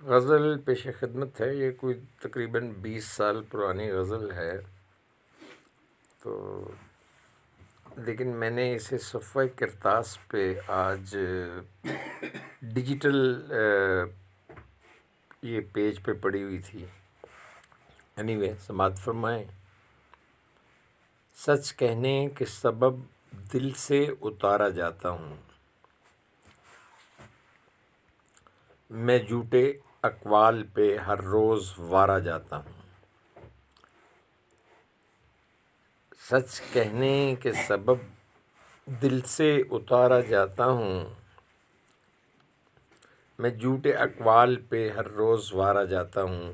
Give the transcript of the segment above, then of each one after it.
غزل پیش خدمت ہے، یہ کوئی تقریباً 20 سال پرانی غزل ہے، تو لیکن میں نے اسے صفحہ کرتاس پہ آج ڈیجیٹل یہ پیج پہ پڑی ہوئی تھی۔ اینی وے سماعت فرمائیں۔ سچ کہنے کے سبب دل سے اتارا جاتا ہوں، میں جھوٹے اقوال پہ ہر روز وارا جاتا ہوں۔ سچ کہنے کے سبب دل سے اتارا جاتا ہوں، میں جھوٹے اقوال پہ ہر روز وارا جاتا ہوں۔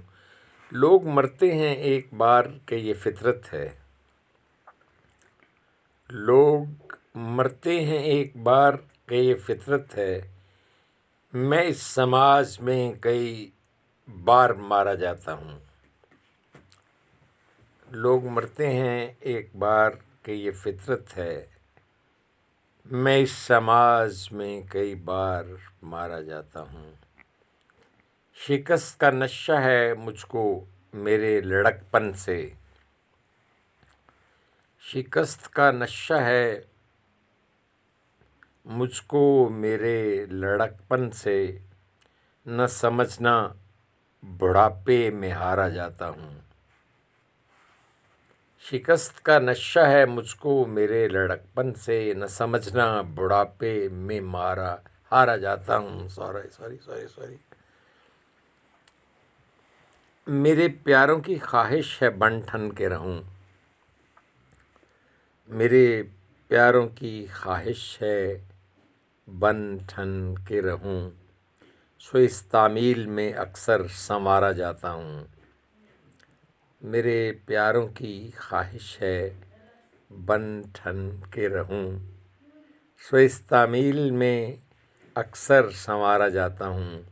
لوگ مرتے ہیں ایک بار کہ یہ فطرت ہے، لوگ مرتے ہیں ایک بار کہ یہ فطرت ہے، میں اس سماج میں کئی بار مارا جاتا ہوں۔ لوگ مرتے ہیں ایک بار کہ یہ فطرت ہے، میں اس سماج میں کئی بار مارا جاتا ہوں۔ شکست کا نشہ ہے مجھ کو میرے لڑکپن سے، شکست کا نشہ ہے مجھ کو میرے لڑکپن سے، نہ سمجھنا بڑھاپے میں ہارا جاتا ہوں۔ شکست کا نشہ ہے مجھ کو میرے لڑکپن سے، نہ سمجھنا بڑھاپے میں ہارا جاتا ہوں۔ سوری میرے پیاروں کی خواہش ہے بن ٹھن کے رہوں، میرے پیاروں کی خواہش ہے بن ٹھن کے رہوں، سو اس تعمیل میں اکثر سنوارا جاتا ہوں۔ میرے پیاروں کی خواہش ہے بن ٹھن کے رہوں، سو اس تعمیل میں اکثر سنوارا جاتا ہوں۔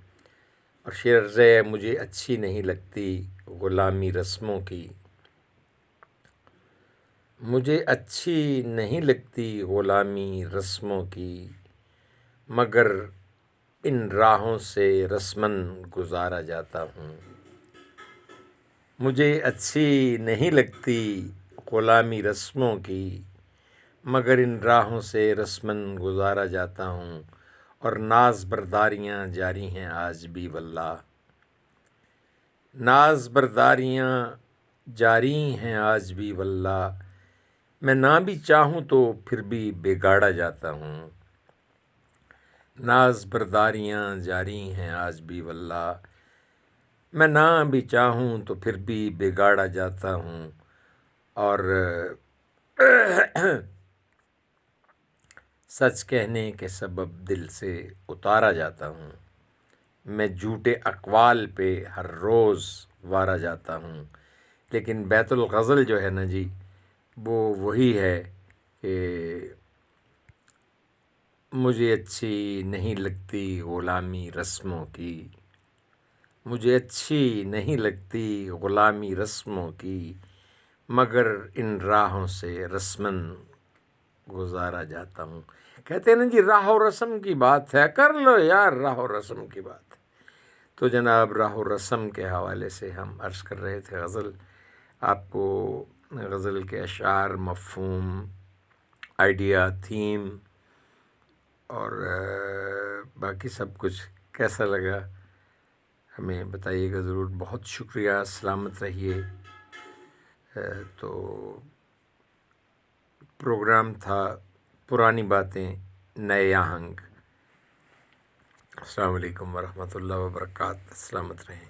اور شعر ہے، مجھے اچھی نہیں لگتی غلامی رسموں کی، مجھے اچھی نہیں لگتی غلامی رسموں کی، مگر ان راہوں سے رسماً گزارا جاتا ہوں۔ مجھے اچھی نہیں لگتی غلامی رسموں کی، مگر ان راہوں سے رسماً گزارا جاتا ہوں۔ اور ناز برداریاں جاری ہیں آج بھی واللہ، ناز برداریاں جاری ہیں آج بھی واللہ، میں نہ بھی چاہوں تو پھر بھی بگاڑا جاتا ہوں۔ ناز برداریاں جاری ہیں آج بھی واللہ، میں نہ بھی چاہوں تو پھر بھی بگاڑا جاتا ہوں۔ اور سچ کہنے کے سبب دل سے اتارا جاتا ہوں، میں جھوٹے اقوال پہ ہر روز وارا جاتا ہوں۔ لیکن بیت الغزل جو ہے نا جی، وہ وہی ہے کہ مجھے اچھی نہیں لگتی غلامی رسموں کی، مجھے اچھی نہیں لگتی غلامی رسموں کی، مگر ان راہوں سے رسماً گزارا جاتا ہوں۔ کہتے ہیں نا جی، راہ و رسم کی بات ہے، کر لو یار راہ و رسم کی بات ہے۔ تو جناب راہ و رسم کے حوالے سے ہم عرض کر رہے تھے غزل، آپ کو غزل کے اشعار، مفہوم، آئیڈیا، تھیم اور باقی سب کچھ کیسا لگا ہمیں بتائیے گا ضرور۔ بہت شکریہ، سلامت رہیے۔ تو پروگرام تھا پرانی باتیں نئے آہنگ۔ السلام علیکم ورحمۃ اللہ وبرکاتہ، سلامت رہیں۔